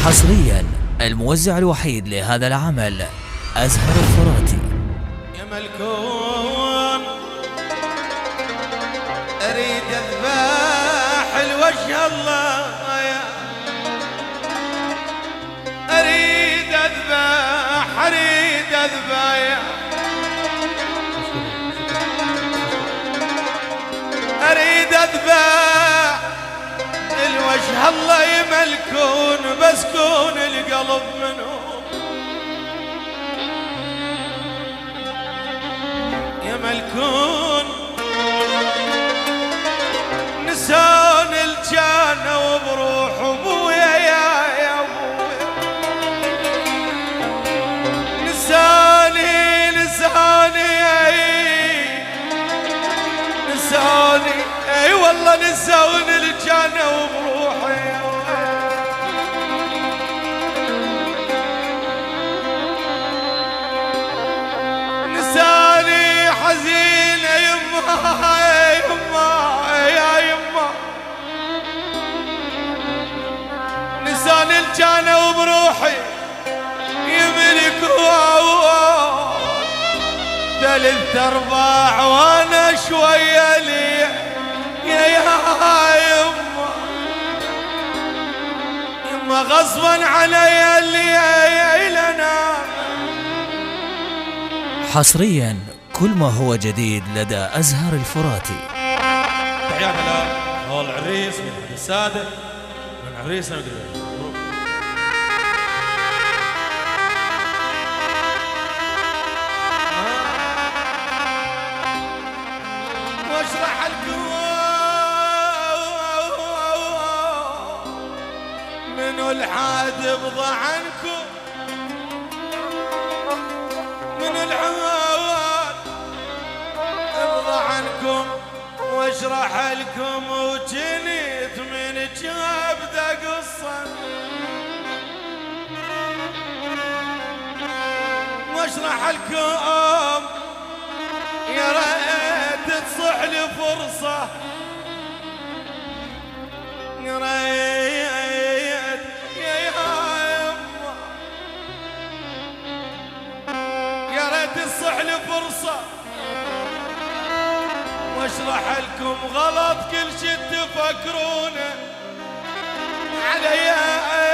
حصريا الموزع الوحيد لهذا العمل أزهر الفراتي. يا ملكون أريد أذبح الوجه الله، يا أريد أذبح يا أريد أذبح الوجه الله يا ملكون، بس كون القلب منه يا ملكون. نسان الجنة وبروح ابويا يا ابويا، نساني اي والله نسان الجنة وبروحي. نساني حزينة يما يا يما، نسان الجنة وبروحي يملك ثلاث ارباع وانا شوية لي يا يما غصبا علي اللي لنا. حصريا كل ما هو جديد لدى أزهر الفراتي. تحياتنا لهول العريس من السادة من عريسنا ودربنا. واشرح لكم منو الحاد يبضى عنكم، من العواد يبضى عنكم، واشرح لكم وجنيت من جاب ذا قصة، واشرح لكم يا ريت تصح لي فرصة، يا ريت يا ريت تصح لي فرصة واشرح لكم غلط كل شي تفكرونه عليا.